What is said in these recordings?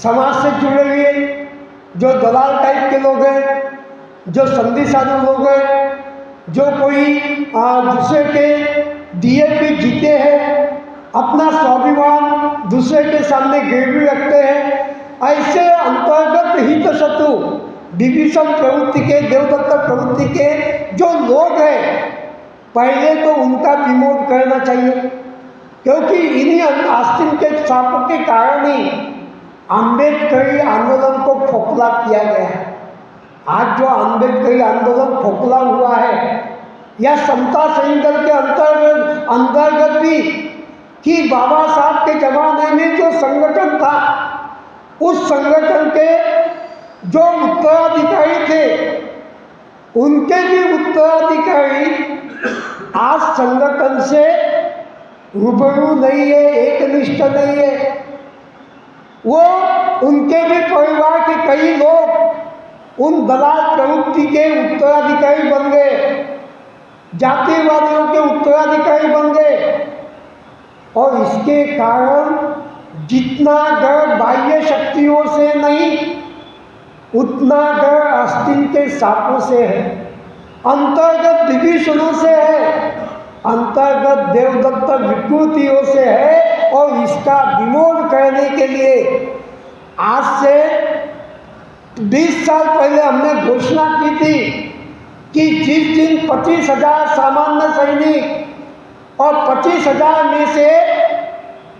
समाज से जुड़े हुए जो दलाल टाइप के लोग हैं, जो संधि साधु लोग हैं, जो कोई दूसरे के दिए पे जीते हैं, अपना स्वाभिमान दूसरे के सामने गिरवी रखते हैं, ऐसे अंतर्गत हित शत्रु विभीषण प्रवृत्ति के, देवदत्त प्रवृत्ति के जो लोग हैं, पहले तो उनका विमोचन करना चाहिए, क्योंकि इन्हीं आस्तीन के छापों के कारण ही अम्बेडकरी आंदोलन को खोखला किया गया है। आज जो अम्बेडकरी आंदोलन खोखला हुआ है, या समता सैनिक के अंतर्गत भी, कि बाबा साहब के जमाने में जो संगठन था, उस संगठन के जो उत्तराधिकारी थे, उनके भी उत्तराधिकारी आज संगठन से रूबरू नहीं है, एकनिष्ठ नहीं है। वो उनके भी परिवार के कई लोग उन दलाल प्रवृत्ति के उत्तराधिकारी बन गए, जातिवादियों के उत्तराधिकारी बन गए, और इसके कारण जितना डर बाह्य शक्तियों से नहीं, उतना डर आस्तीन के सांपों से है, अंतर्गत विभीषणों से है, अंतर्गत देवदत्त विकृतियों से है। और इसका विमोचन करने के लिए आज से 20 साल पहले हमने घोषणा की थी कि जिस दिन 25,000 सामान्य सैनिक और 25,000 में से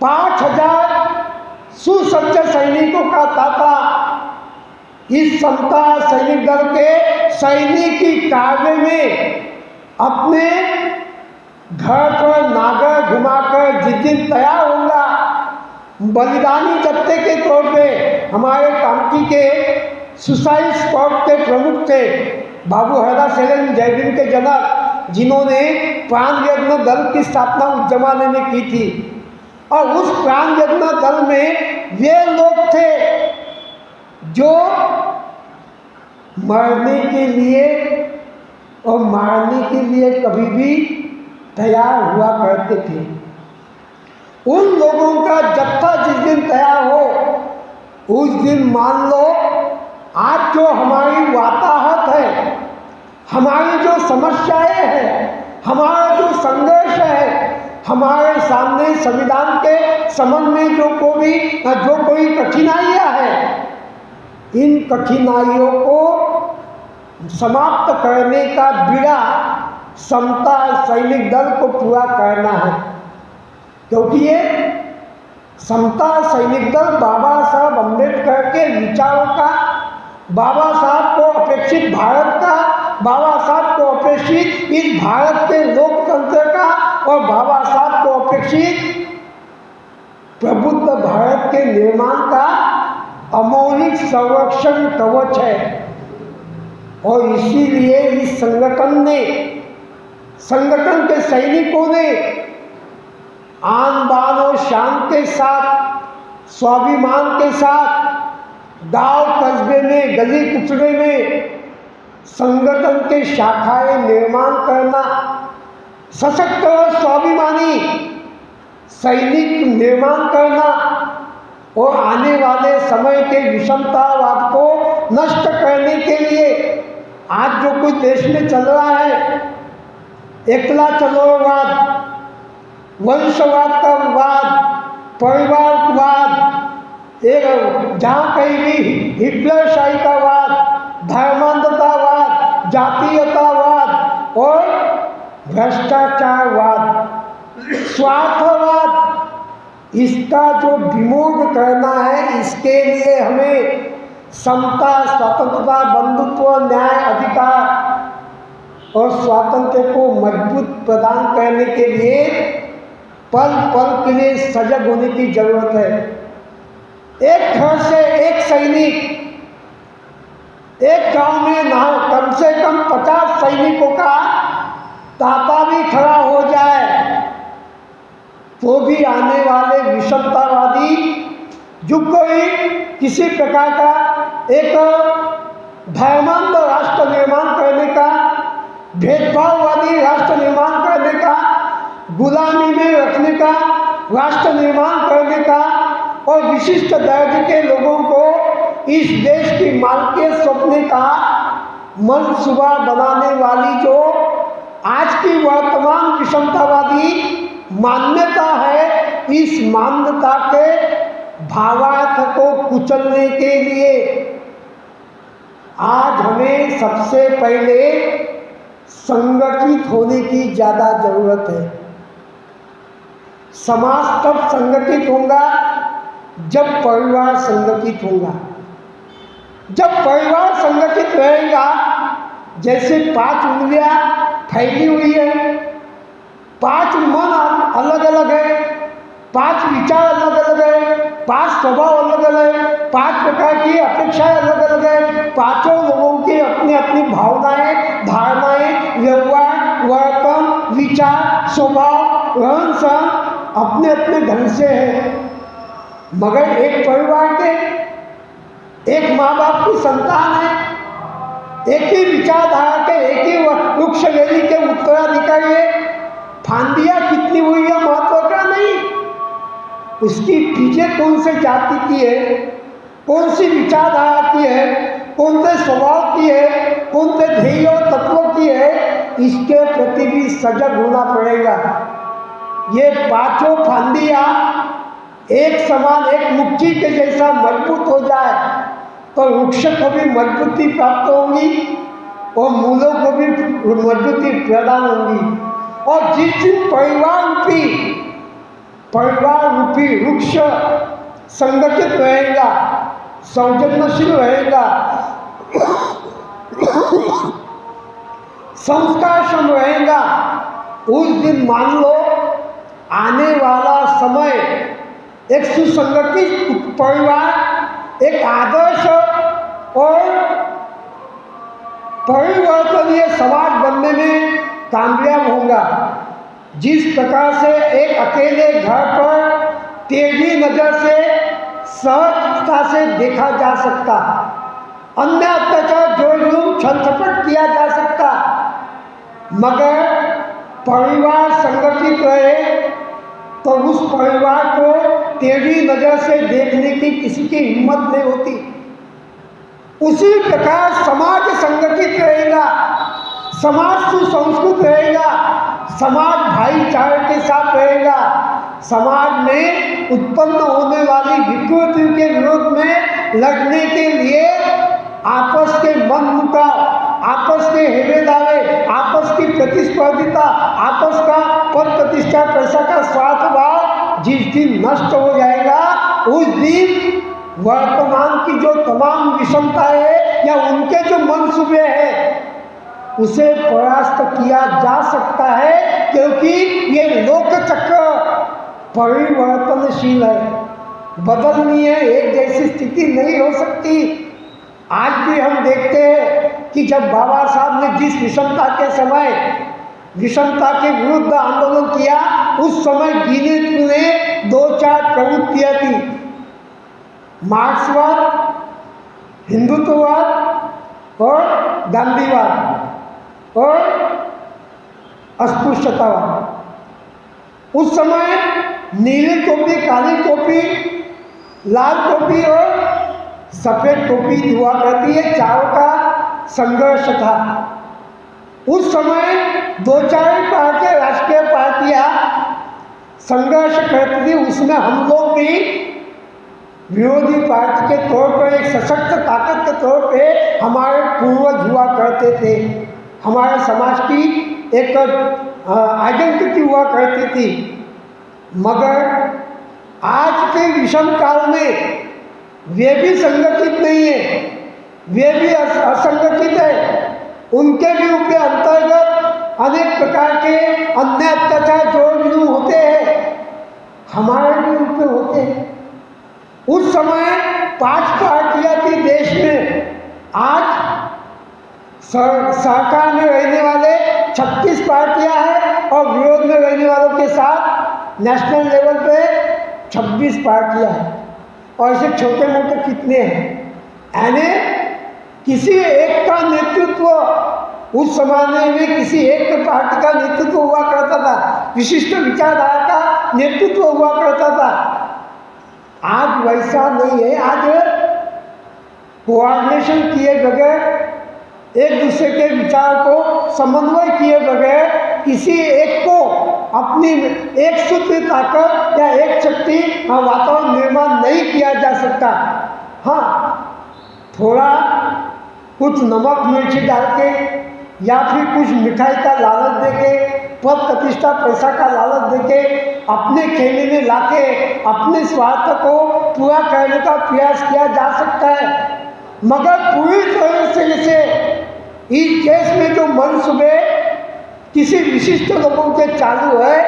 5,000 सुसज्ज सैनिकों का ताता इस समता सैनिक दल के सैनिकी कार्य में अपने घर पर नागर घुमाकर जिस दिन तैयार होगा, बलिदानी जत्थे के तौर पे हमारे कामठी के सुसाइड स्क्वाड के प्रमुख थे बाबू हरदा सेलन जयवीर के जनक, जिन्होंने प्राण यज्ञ दल की स्थापना उस जमाने में की थी। और उस प्राण यज्ञ दल में वे लोग थे जो मरने के लिए और मारने के लिए कभी भी तैयार हुआ करते थे। उन लोगों का जत्था जिस दिन तैयार हो, उस दिन मान लो आज जो हमारी वाताहत है, हमारी जो समस्याएं हैं, हमारा जो संघर्ष है, हमारे सामने संविधान के संबंध में जो कोई कठिनाइयां हैं, इन कठिनाइयों को समाप्त करने का बीड़ा समता सैनिक दल को पूरा करना है। क्योंकि ये समता सैनिक दल बाबा साहब अम्बेडकर के विचारों का, बाबा साहब को अपेक्षित भारत का, बाबा साहब को अपेक्षित इस भारत के लोकतंत्र का, और बाबा साहब को अपेक्षित प्रबुद्ध भारत के निर्माण का अमौलिक संरक्षण कवच है। और इसीलिए इस संगठन के सैनिकों ने आन बान और शान के साथ, स्वाभिमान के साथ गांव कस्बे में, गली कुचड़े में संगठन के शाखाएं निर्माण करना, सशक्त और स्वाभिमानी सैनिक निर्माण करना, और आने वाले समय के विषमतावाद को नष्ट करने के लिए आज जो कुछ देश में चल रहा है, एकला चलोवाद, वंशवाद का वाद, परिवारवाद, एक जहाँ कहीं भी हिटलरशाही का वाद, धर्मांधतावाद, जातीयतावाद और भ्रष्टाचारवाद, स्वार्थवाद, इसका जो विमोचन करना है, इसके लिए हमें समता, स्वतंत्रता, बंधुत्व, न्याय, अधिकार और स्वातंत्र्य को मजबूत प्रदान करने के लिए पल पल के लिए सजग होने की जरूरत है। एक घर से एक सैनिक, एक गांव में कम से कम 50 सैनिकों का तांता भी खड़ा हो जाए तो भी आने वाले विषमतावादी युग को ही किसी प्रकार का एक धर्मांध राष्ट्र निर्माण करने का, भेदभाववादी राष्ट्र निर्माण करने का, गुलामी में रखने का राष्ट्र निर्माण करने का और विशिष्ट दर्ज के लोगों को इस देश की मालकियत सौंपने का मनसूबा बनाने वाली जो आज की वर्तमान विषमतावादी मान्यता है, इस मान्यता के भावार्थ को कुचलने के लिए आज हमें सबसे पहले संगठित होने की ज़्यादा ज़रूरत है। समाज तब संगठित होगा जब परिवार संगठित होगा। जब परिवार संगठित रहेगा, जैसे 5 उंगलियां फैली हुई है, 5 मन अलग अलग है, 5 विचार अलग अलग है, 5 स्वभाव अलग अलग है, 5 प्रकार की अपेक्षाएं अलग अलग है, पांचों लोगों की अपनी अपनी भावनाएं, धारणाएं, व्यवहार, वर्तन, विचार, स्वभाव, रहन सहन अपने अपने ढंग से है। मगर एक परिवार के एक माँ बाप की संतान है, एक ही विचारधारा के, एक ही वृक्ष वेली के उत्तराधिकारी है। फांदियाँ कितनी हुई है महत्व का नहीं, उसकी बीजें कौन से जाति की है, कौन सी विचारधारा की है, कौन से स्वभाव की है, कौन से ध्येय और तत्वों की है, इसके प्रति भी सजग होना पड़ेगा। ये पांचों फांदियाँ एक समान, एक मुट्ठी के जैसा मजबूत हो जाए तो वृक्ष को भी मजबूती प्राप्त होगी और मूलों को भी मजबूती प्रदान होगी। और जिस दिन परिवार रूपी वृक्ष संगठित रहेगा, सौजन्यशील रहेगा, संस्कारक्षम रहेगा, उस दिन मान लो आने वाला समय एक सुसंगठित परिवार, एक आदर्श और परिवर्तनीय समाज बनने में कामयाब होगा। जिस प्रकार से एक अकेले घर पर तेजी नजर से सहजता से देखा जा सकता, अन्य अत्याचार जोर जुलूम छल छपट किया जा सकता, मगर परिवार संगठित रहे तो उस परिवार को टेढ़ी नजर से देखने की किसी की हिम्मत नहीं होती। उसी प्रकार समाज संगठित रहेगा, समाज सुसंस्कृत रहेगा, समाज भाईचारे के साथ रहेगा, समाज में उत्पन्न होने वाली विकृतियों के विरोध में लड़ने के लिए आपस के मनमुटाव, आपस के हेवेदावे, आपस की प्रतिस्पर्धिता, आपस का पद प्रतिष्ठा, पैसा का स्वार्थ भाव जिस दिन नष्ट हो जाएगा, उस दिन वर्तमान की जो तमाम विषमता है या उनके जो मंसूबे हैं उसे परास्त किया जा सकता है, क्योंकि ये लोक चक्र परिवर्तनशील है, बदलनी है, एक जैसी स्थिति नहीं हो सकती। आज भी हम देखते हैं कि जब बाबा साहब ने जिस विषमता के समय विषमता के विरुद्ध आंदोलन किया, उस समय गिने चुने 2-4 प्रवृत्तियाँ थी, मार्क्सवाद, हिंदुत्ववाद और गांधीवाद और अस्पृश्यतावाद। उस समय नीली टोपी, काली टोपी, लाल टोपी और सफ़ेद टोपी हुआ करती है, चारों का संघर्ष था। उस समय 2-4 पार्टियाँ, राष्ट्रीय पार्टियाँ संघर्ष करती थी, उसमें हम लोग भी विरोधी पार्टी के तौर पर एक सशक्त ताकत के तौर पे हमारे पूर्वज हुआ करते थे, हमारे समाज की एक आइडेंटिटी हुआ करती थी। मगर आज के विषम काल में वे भी संगठित नहीं है, वे भी असंगठित है, उनके भी ऊपर अंतर्गत अनेक प्रकार के अन्य अत्याचार जोर जुलूम होते हैं, हमारे भी ऊपर होते हैं। उस समय 5 पार्टियाँ थी देश में, आज सरकार में रहने वाले 36 पार्टियाँ हैं और विरोध में रहने वालों के साथ नेशनल लेवल पे 26 पार्टियाँ हैं। और ऐसे छोटे मोटे कितने हैं, यानी किसी एक का नेतृत्व, उस जमाने में किसी एक पार्टी का नेतृत्व हुआ करता था, विशिष्ट विचारधारा का नेतृत्व हुआ करता था। आज वैसा नहीं है। आज कोऑर्डिनेशन किए बगैर, एक दूसरे के विचार को समन्वय किए बगैर किसी एक को अपनी एक सूत्र ताकत या एक शक्ति वातावरण निर्माण नहीं किया जा सकता। हाँ, थोड़ा कुछ नमक मिर्ची डाल के या फिर कुछ मिठाई का लालच देके, पद प्रतिष्ठा पैसा का लालच देके अपने खेमे में लाके अपने स्वार्थ को पूरा करने का प्रयास किया जा सकता है, मगर पूरी तरह से इस देश में जो मनसूबे किसी विशिष्ट लोगों के चालू है,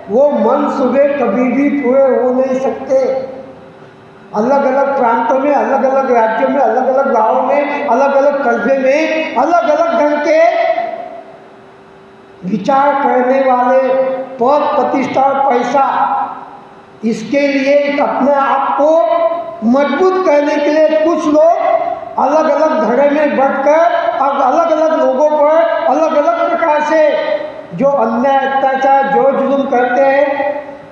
वो मनसूबे कभी भी पूरे हो नहीं सकते। अलग अलग प्रांतों में, अलग अलग राज्यों में, अलग अलग गांवों में, अलग अलग कस्बे में अलग अलग ढंग के विचार करने वाले, पद प्रतिष्ठा और पैसा, इसके लिए अपने आप को मजबूत करने के लिए कुछ लोग अलग अलग धड़े में बढ़कर अब अलग अलग लोगों पर अलग अलग प्रकार से जो अन्याय अत्याचार जो जुल्म करते हैं,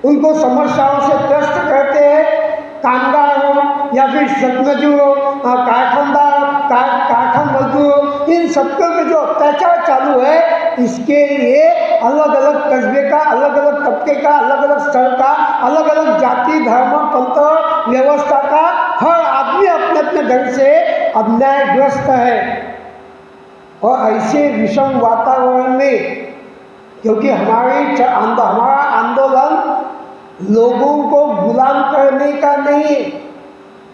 उनको समस्याओं से ग्रस्त करते हैं। कामगार हो या फिर मजदूर हो, कारखानदार, कारखान मजदूर हो, इन सबके पे जो अत्याचार चालू है, इसके लिए अलग अलग कस्बे का, अलग अलग तबके का, अलग अलग स्तर का, अलग अलग जाति धर्म पंथ व्यवस्था का हर आदमी अपने अपने ढंग से अन्यायग्रस्त है। और ऐसे विषम वातावरण में, क्योंकि हमारा आंदोलन लोगों को गुलाम करने का नहीं है,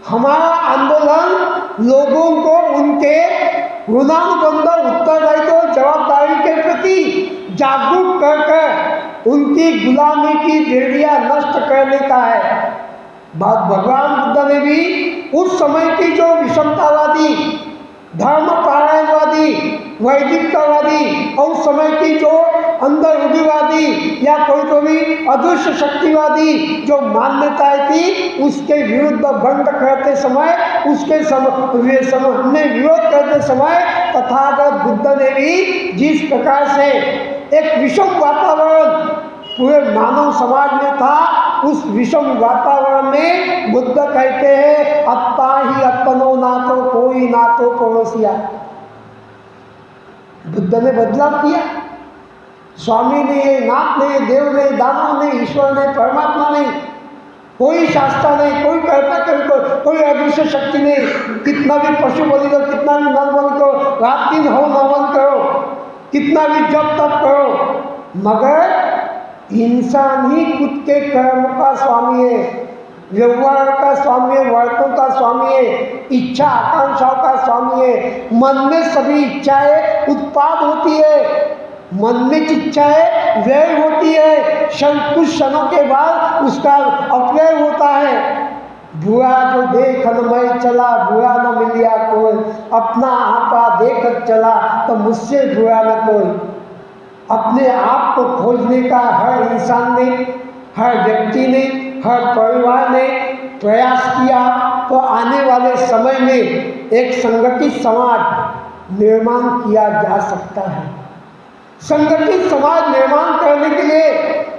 हमारा आंदोलन लोगों को उनके ऋणानुबंध उत्तरदायित्व जवाबदारी के प्रति जागरूक कर उनकी गुलामी की बेड़ियां नष्ट करने का है। भगवान बुद्ध ने भी उस समय की जो विषमतावादी, धर्मपरायणवादी, वैदिकतावादी और उस समय की जो अंदर रूढ़िवादी या कोई अदृश्य शक्तिवादी जो मान्यताएं थी, उसके विरुद्ध बंद करते समय, उसके हमने विरोध करते समय तथागत बुद्ध ने भी जिस प्रकार से एक विषम वातावरण पूरे मानव समाज में था, उस विषम वातावरण में बुद्ध कहते हैं अत्ता ही अपनो ना तो कोई ना तो पड़ोसिया। बुद्ध ने बदलाव किया। स्वामी ने, नाथ ने, देव ने, दानव ने, ईश्वर ने, परमात्मा ने, कोई शास्त्र नहीं, कोई कहता कोई अदृश्य शक्ति नहीं। कितना भी पशु बलि करो, कितना भी नर बलि करो, रात दिन हो नवन करो, कितना भी जप तप करो, मगर इंसान ही खुद के कर्म का स्वामी है, व्यवहार का स्वामी है, वर्तों का स्वामी है, इच्छा आकांक्षाओं का स्वामी है। मन में सभी इच्छाएं उत्पाद होती है, मन में इच्छाएं व्यय होती है, कुछ क्षणों के बाद उसका अपव्यय होता है। बुरा जो देखन मैं चला बुरा न मिलिया कोई, अपना आपा देखत चला तो मुझसे बुरा न कोई। अपने आप को खोजने का हर इंसान ने, हर व्यक्ति ने, हर परिवार ने प्रयास किया तो आने वाले समय में एक संगठित समाज निर्माण किया जा सकता है। संगठित समाज निर्माण करने के लिए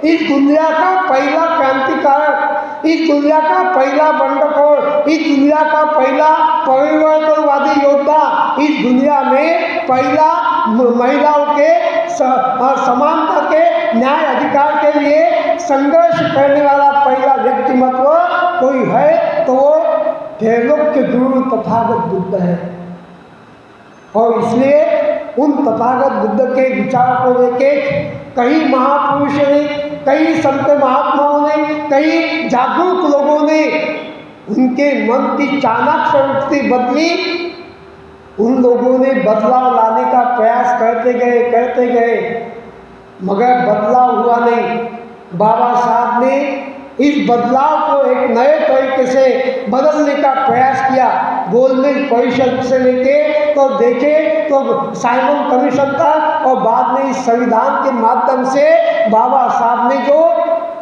इस दुनिया का पहला क्रांतिकारक, इस दुनिया का पहला बंडखोर, इस दुनिया का पहला परिवर्तनवादी योद्धा, इस दुनिया में पहला महिलाओं के समानता के न्याय अधिकार के लिए संघर्ष करने वाला पहला व्यक्तिमत्व कोई है तो वो त्रैलोक्य गुरु तथागत बुद्ध है। और इसलिए उन तथागत बुद्ध के विचार को लेके कई महापुरुषों ने, कई संत महात्माओं ने, कई जागरूक लोगों ने उनके मन की चाणक्य प्रवृत्ति बदली। उन लोगों ने बदलाव लाने का प्रयास करते गए मगर बदलाव हुआ नहीं। बाबा साहब ने इस बदलाव को एक नए तरीके से बदलने का प्रयास किया। गोलमेज परिषद से लेके तो देखे तो साइमन कमीशन था और बाद में इस संविधान के माध्यम से बाबा साहब ने जो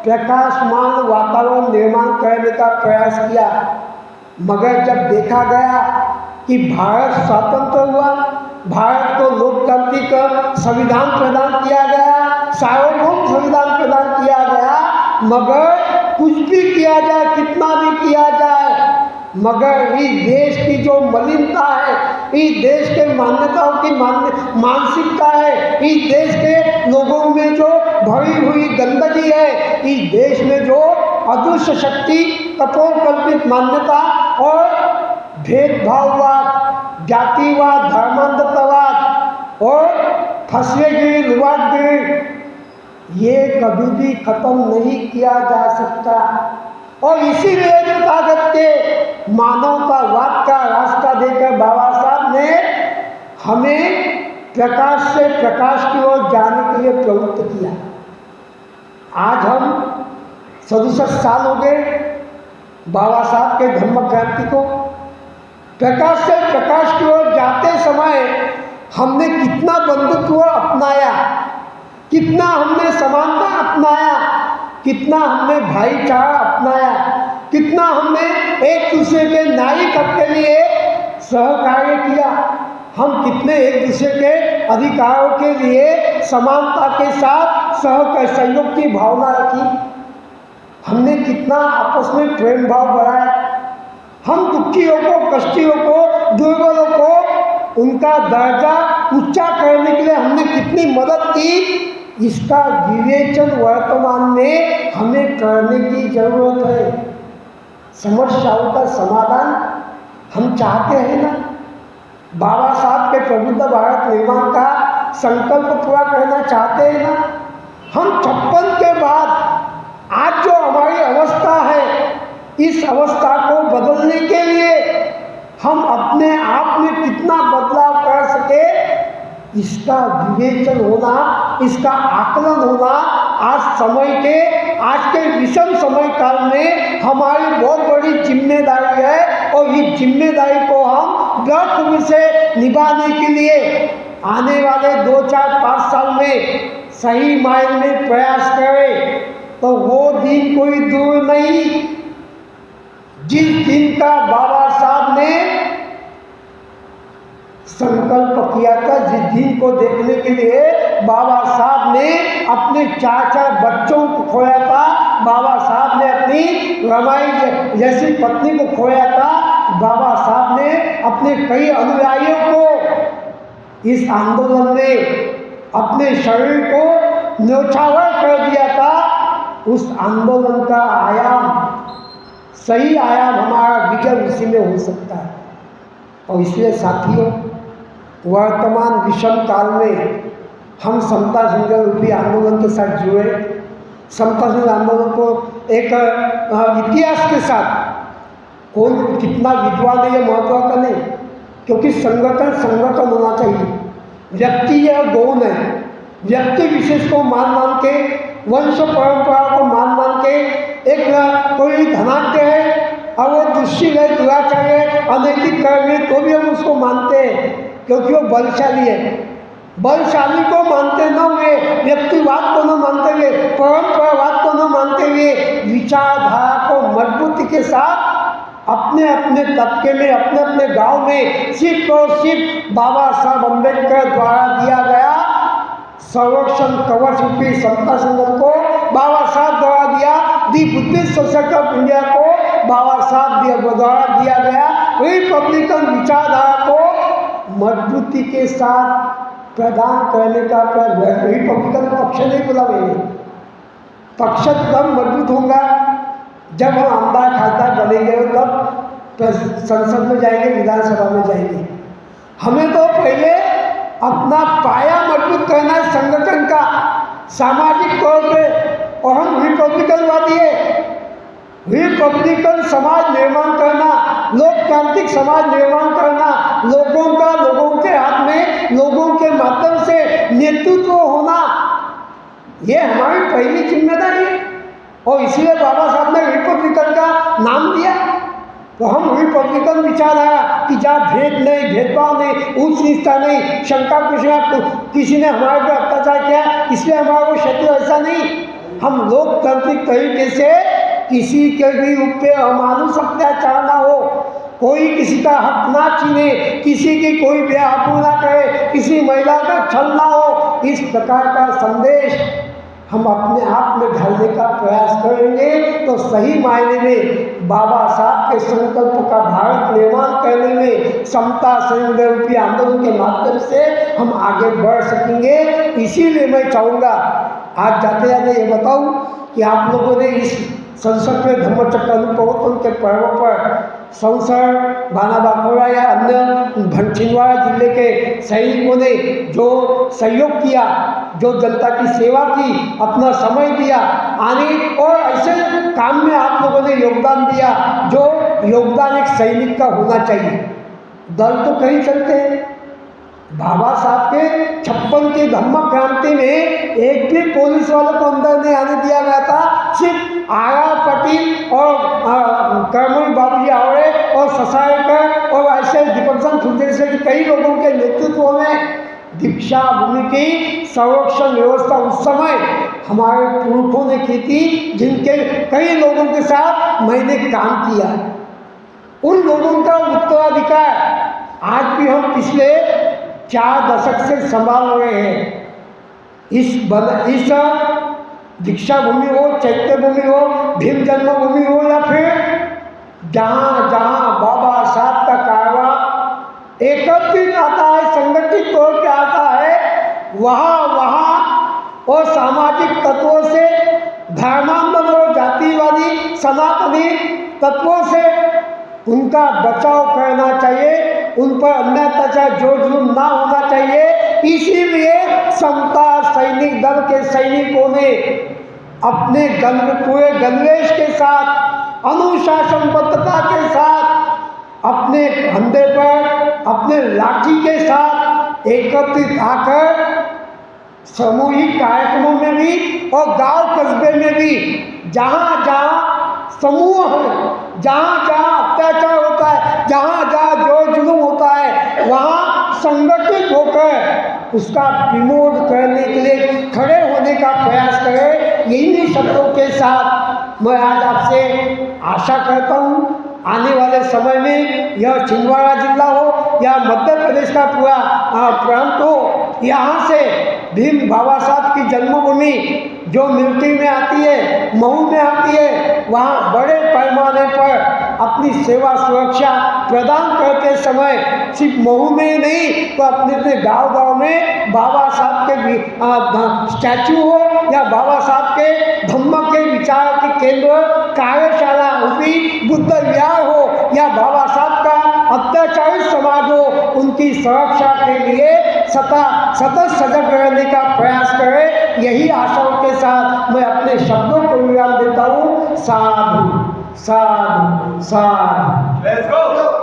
प्रकाशमान वातावरण निर्माण करने का प्रयास किया। मगर जब देखा गया कि भारत स्वतंत्र हुआ, भारत को लोकतांत्रिक संविधान प्रदान किया गया, सार्वभौम संविधान प्रदान किया गया, मगर कुछ भी किया जाए, कितना भी किया जाए, मगर इस देश की जो मलिनता है, इस देश के मान्यताओं की मानसिकता है, इस देश के लोगों में जो भरी हुई गंदगी है, इस देश में जो अदृश्य शक्ति, कपोलकल्पित मान्यता और भेदभाववाद, जातिवाद, धर्मांधतावाद और फंसेगिरी, लुबादगिरी, ये कभी भी खत्म नहीं किया जा सकता। और इसीलिए जो ताकत के मानवतावाद का रास्ता देकर बाबा साहब ने हमें प्रकाश से प्रकाश की ओर जाने के लिए प्रवृत्त किया। आज हम 67 साल हो गए बाबा साहब के धम्म क्रांति को। प्रकाश से प्रकाश की ओर जाते समय हमने कितना बंधुत्व अपनाया, कितना हमने समानता अपनाया, कितना हमने भाईचारा अपनाया, कितना हमने एक दूसरे के न्याय के लिए सहकार्य किया, हम कितने एक दूसरे के अधिकारों के लिए समानता के साथ सहयोग की भावना रखी, हमने कितना आपस में प्रेम भाव बढ़ाया, हम दुखियों को, कष्टियों को, दुर्बलों को उनका दर्जा ऊंचा करने के लिए हमने कितनी मदद की, इसका विवेचन वर्तमान में हमें करने की जरूरत है। समस्याओं का समाधान हम चाहते हैं ना। बाबा साहब के प्रबुद्ध भारत निर्माण का संकल्प पूरा करना चाहते हैं ना। हम 56 के बाद आज जो हमारी अवस्था है, इस अवस्था को बदलने के लिए हम अपने आप में कितना बदलाव कर सके, इसका विवेचन होना, इसका आकलन होना आज के विषम समय काल में हमारी बहुत बड़ी जिम्मेदारी है। और इस जिम्मेदारी को हम व्यर्थ रूप से निभाने के लिए आने वाले 2, 4, 5 साल में सही मायने में प्रयास करें, तो वो दिन कोई दूर नहीं जिस दिन का बाबा साहब ने संकल्प किया था, जिस दिन को देखने के लिए बाबा साहब ने अपने 4 बच्चों को खोया था, बाबा साहब ने अपनी रमाई जैसी पत्नी को खोया था, बाबा साहब ने अपने कई अनुयायियों को इस आंदोलन में अपने शरीर को न्यौछावर कर दिया था। उस आंदोलन का आयाम, सही आयाम हमारा विजय इसी में हो सकता है। और इसलिए साथियों, वर्तमान विषम काल में हम समता संघर्ष रूपी आंदोलन के साथ जुड़े, समता संघर्ष आंदोलन को एक इतिहास के साथ, कौन कितना विद्वान है ये महत्व का नहीं, क्योंकि संगठन होना चाहिए। व्यक्ति या गौण है, व्यक्ति विशेष को मान के, वंश परंपरा को मान के, एक कोई धनाढ्य है और वो दुष्शील है, दुराचारी है, अनैतिक कर्म है, तो भी हम उसको मानते हैं क्योंकि वो बलशाली है। बलशाली को मानते न हुए, व्यक्तिवाद को न मानते हुए, परंपरावाद को न मानते हुए, विचारधारा को मजबूती के साथ अपने अपने तबके में, अपने अपने गांव में सिर्फ और सिर्फ बाबा साहब अम्बेडकर द्वारा दिया गया संरक्षण कवच रूपी समता संघर्ष को बाबा साहब द्वारा दिया, दी बुद्धिस्ट सोसाइटी ऑफ इंडिया को बाबा साहब द्वारा दिया गया रिपब्लिकन विचारधारा को मजबूती के साथ प्रदान करने का रिपब्लिकन पक्ष नहीं बोला मैंने, पक्ष तब मजबूत होगा जब हम आमदार खासदार बनेंगे और तब संसद में जाएंगे, विधानसभा में जाएंगे। हमें तो पहले अपना पाया मजबूत करना है संगठन का, सामाजिक तौर पे। और हम रिपब्लिकनवादी है, रिपब्लिकन समाज निर्माण करना, लोकतांत्रिक समाज निर्माण करना, लोगों के हाथ में, लोगों के माध्यम से नेतृत्व होना, ये हमारी पहली जिम्मेदारी है। और इसलिए बाबा साहब ने रिपब्लिकन का नाम दिया। तो हम रिपब्लिकन विचारधारा कि जहाँ भेद नहीं, भेदभाव नहीं, ऊंच नीचता नहीं, शंका किसी ने हमारे पर अत्याचार किया इसलिए हमारा वो क्षेत्र, ऐसा नहीं। हम लोकतांत्रिक तरीके से किसी के भी रूप पे अमानुष अत्याचार ना हो, कोई किसी का हक ना छीने, किसी की कोई बेआबरू ना करे, किसी महिला का छल ना हो, इस प्रकार का संदेश हम अपने आप में ढालने का प्रयास करेंगे तो सही मायने में बाबा साहब के संकल्प का भारत निर्माण करने में समता संघ रूपी आंदोलन के माध्यम से हम आगे बढ़ सकेंगे। इसीलिए मैं चाहूँगा आज जाते जाते ये बताऊँ कि आप लोगों ने इस संसद में धम्मचक्र अनुप्रवर्तन के पर्व पर संसद बाना बांकुड़ा या अन्य छिंदवाड़ा जिले के सैनिकों ने जो सहयोग किया, जो जनता की सेवा की, अपना समय दिया आने और ऐसे काम में आप लोगों ने योगदान दिया जो योगदान एक सैनिक का होना चाहिए। दल तो कहीं चलते हैं, बाबा साहब के 56 की धम्म क्रांति में एक भी पुलिस वालों को अंदर नहीं आने दिया गया था। सिर्फ आर पटेल और कर्मल बाबूजी आवड़े और ससायकर और ऐसे दीपक चंद खुर्जे से कई लोगों के नेतृत्व में दीक्षा भूमि की संरक्षण व्यवस्था उस समय हमारे पुरखों ने की थी, जिनके कई लोगों के साथ मैंने काम किया। उन लोगों का उत्तराधिकार आज भी हम पिछले 4 दशक से संभाल रहे हैं। इस दीक्षा भूमि हो, चैत्य भूमि हो, भीम जन्मभूमि हो या फिर जहाँ जहाँ बाबा साहब का कारवा एकत्रित आता है, संगठित तौर पे आता है, वहाँ वहाँ और सामाजिक तत्वों से, धर्मांतरण और जातिवादी सनातनी तत्वों से उनका बचाव करना चाहिए, उन पर अन्याय जो जुल्म ना होना चाहिए। इसीलिए समता सैनिक दल के सैनिकों ने अपने पूरे गणवेश के साथ, अनुशासनबद्धता के साथ, अपने कंधे पर अपने लाठी के साथ एकत्रित आकर सामूहिक कार्यक्रमों में भी और गांव कस्बे में भी जहाँ जहाँ समूह है, जहाँ जहाँ अत्याचार होता है, जहाँ जहाँ जो जुल्म होता है, वहाँ संगठित होकर उसका विमोचन करने के लिए खड़े होने का प्रयास करें। इन्हीं शब्दों के साथ मैं आज आपसे आशा करता हूँ आने वाले समय में यह छिंदवाड़ा जिला हो या मध्य प्रदेश का पूरा प्रांत हो, यहाँ से भीम बाबा साहब की जन्मभूमि जो मिल्ट्री में आती है, महू में आती है, वहाँ बड़े पैमाने पर अपनी सेवा सुरक्षा प्रदान करते समय सिर्फ महू में ही नहीं तो अपने गांव गांव में बाबा साहब के स्टैचू हो या बाबा साहब के धम्म के विचार के केंद्र कार्यशाला रूपी बुद्ध विहार हो या बाबा साहब का अत्याचारित समाज हो, उनकी सुरक्षा के लिए सतत सजग रहने का प्रयास करें। यही आशाओं के साथ मैं अपने शब्दों को विराम देता हूँ। साधु साधु साधु।